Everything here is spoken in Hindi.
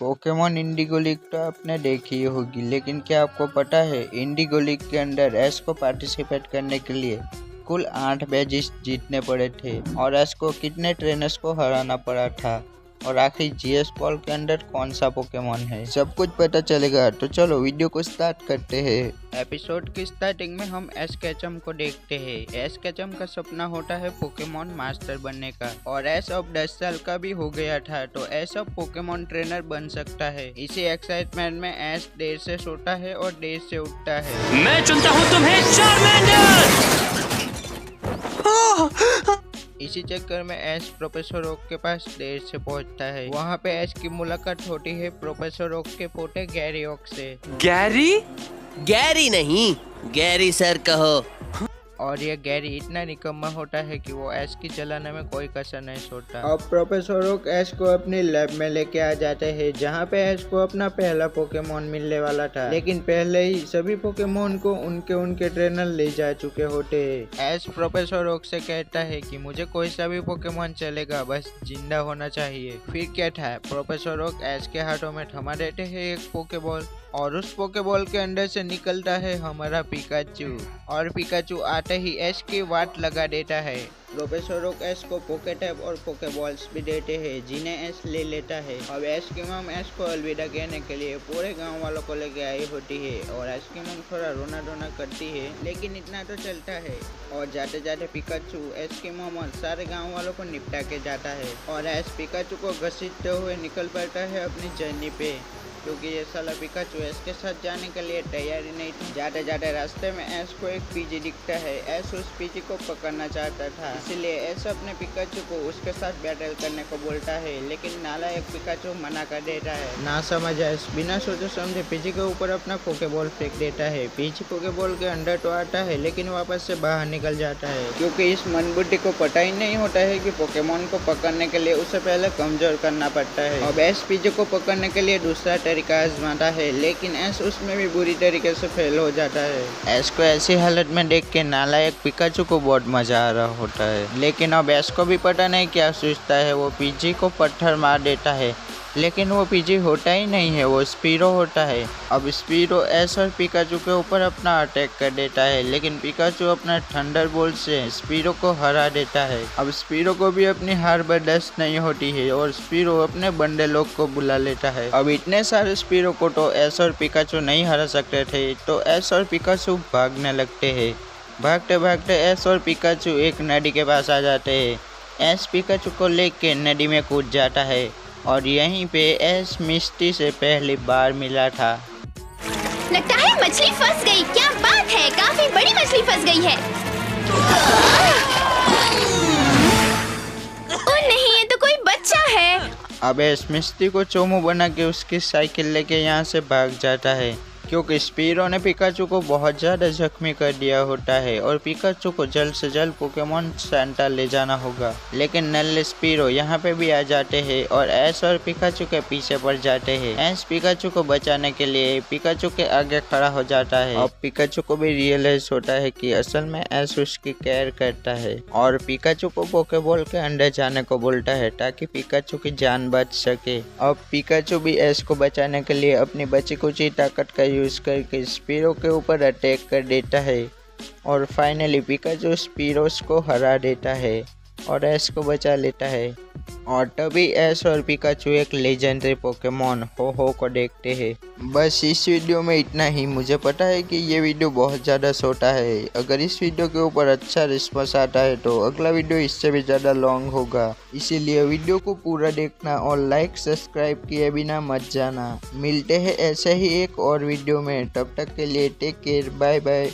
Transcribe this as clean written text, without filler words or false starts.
पोकेमॉन इंडिगो लीग तो आपने देखी ही होगी, लेकिन क्या आपको पता है इंडिगो लीग के अंदर एस को पार्टिसिपेट करने के लिए कुल 8 मैचेस जीतने पड़े थे और एस को कितने ट्रेनर्स को हराना पड़ा था और आखिर जीएस बॉल के अंदर कौन सा पोकेमॉन है, सब कुछ पता चलेगा। तो चलो वीडियो को स्टार्ट करते हैं। एपिसोड की स्टार्टिंग में हम एस केचम को देखते हैं। एस केचम का सपना होता है पोकेमॉन मास्टर बनने का और एस अब 10 साल का भी हो गया था, तो एस अब पोकेमॉन ट्रेनर बन सकता है। इसी एक्साइटमेंट में एस देर से सोता है और देर से उठता है। मैं चुनता हूँ तुम्हें चार्मेंडर। इसी चक्कर में एस प्रोफेसर ओक के पास देर से पहुंचता है। वहाँ पे एस की मुलाकात होती है प्रोफेसर ओक के पोते गैरी ओक से। गैरी नहीं, गैरी सर कहो। और ये गैरी इतना निकम्मा होता है कि वो एस की जलाने में कोई कसर नहीं छोड़ता। अब प्रोफेसर ओक एस को अपनी लैब में लेके आ जाते हैं, जहाँ पे एस को अपना पहला पोकेमॉन मिलने वाला था, लेकिन पहले ही सभी पोकेमॉन को उनके ट्रेनर ले जा चुके होते हैं। एस प्रोफेसर ओक से कहता है कि मुझे कोई सा भी पोकेमॉन चलेगा, बस जिंदा होना चाहिए। फिर क्या था, प्रोफेसर ओक एस के हाथों में थमा देते हैं एक पोकेबॉल और उस पोकेबॉल के अंदर से निकलता है हमारा पिकाचू और पिकाचू आते ही एस की वाट लगा देता है। प्रोफेसर ओक एस को पोकेटैप और पोकेबॉल्स भी देते हैं, जिन्हें एस ले लेता है। अब एस की मम एस को अलविदा कहने के लिए पूरे गांव वालों को लेके आई होती है और एस की मम थोड़ा रोना करती है, लेकिन इतना तो चलता है। और जाते जाते पिकाचू एस की मम और सारे गाँव वालों को निपटा के जाता है और एस पिकाचू को घसीटते हुए निकल पड़ता है अपनी जर्नी पे, क्योंकि ये साला पिकाचू एस के साथ जाने के लिए तैयारी नहीं थी। जाते जाते रास्ते में एस को एक पीजी दिखता है। एस उस पीजी को पकड़ना चाहता था, इसलिए एस अपने पिकाचू को उसके साथ बैटल करने को बोलता है, लेकिन नालायक पिकाचू मना कर देता है। ना समझ एस बिना सोचे समझे पीजी के ऊपर अपना पोकेबॉल फेंक देता है। पीजी पोकेबॉल के अंदर तो आता है, लेकिन वापस से बाहर निकल जाता है, क्योंकि इस मनबुद्धि को पता ही नहीं होता है कि पोकेमॉन को पकड़ने के लिए उसे पहले कमजोर करना पड़ता है। अब एस पीजी को पकड़ने के लिए दूसरा तरीका आजमाता है, लेकिन एस उसमें भी बुरी तरीके से फेल हो जाता है। एस को ऐसी हालत में देख के नालायक पिकाचू को बहुत मजा आ रहा होता है, लेकिन अब एस को भी पता नहीं क्या सोचता है। वो पीजी को पत्थर मार देता है, लेकिन वो पीजी होता ही नहीं है, वो स्पीरो होता है। अब स्पीरो एस और पिकाचू के ऊपर अपना अटैक कर देता है, लेकिन पिकाचू अपना थंडरबोल्ट से स्पीरो को हरा देता है। अब स्पीरो को भी अपनी हार बर्दाश्त नहीं होती है और स्पीरो अपने बंदे लोग को बुला लेता है। अब इतने सारे स्पीरो को तो एस और पिकाचू नहीं हरा सकते थे, तो एस और पिकाचू भागने लगते हैं। भागते भागते एस और पिकाचू एक नदी के पास आ जाते हैं। एस पिकाचू को लेके नदी में कूद जाता है और यहीं पे एस मिस्टी से पहली बार मिला था। लगता है मछली फंस गई। क्या बात है, काफी बड़ी मछली फंस गई है। ओह नहीं, ये तो कोई बच्चा है। अब एस मिस्टी को चोमू बना के उसकी साइकिल लेके यहाँ से भाग जाता है, क्योंकि स्पीरो ने पिकाचू को बहुत ज़्यादा जख्मी कर दिया होता है और पिकाचू को जल्द से जल्द पोकेमॉन सेंटर ले जाना होगा। लेकिन नल्ले स्पीरो यहाँ पे भी आ जाते हैं और एस और पिकाचू के पीछे पड़ जाते हैं। एस पिकाचू को बचाने के लिए पिकाचू के आगे खड़ा हो जाता है। अब पिकाचू को भी रियलाइज होता है कि असल में एस उसकी केयर करता है और पिकाचू को पोकेबॉल के अंदर जाने को बोलता है ताकि पिकाचू की जान बच सके। अब पिकाचू भी एस को बचाने के लिए अपनी बची कुची ताकत का यूज करके स्पीरो के ऊपर अटैक कर देता है और फाइनली पिकाचू स्पीरोस को हरा देता है और एस को बचा लेता है। और तभी एस और पिकाचू एक लेजेंडरी पोकेमॉन हो को देखते हैं। बस इस वीडियो में इतना ही। मुझे पता है कि ये वीडियो बहुत ज़्यादा छोटा है। अगर इस वीडियो के ऊपर अच्छा रिस्पॉन्स आता है तो अगला वीडियो इससे भी ज़्यादा लॉन्ग होगा, इसीलिए वीडियो को पूरा देखना और लाइक सब्सक्राइब किए बिना मत जाना। मिलते हैं ऐसे ही एक और वीडियो में, तब तक के लिए टेक केयर, बाय बाय।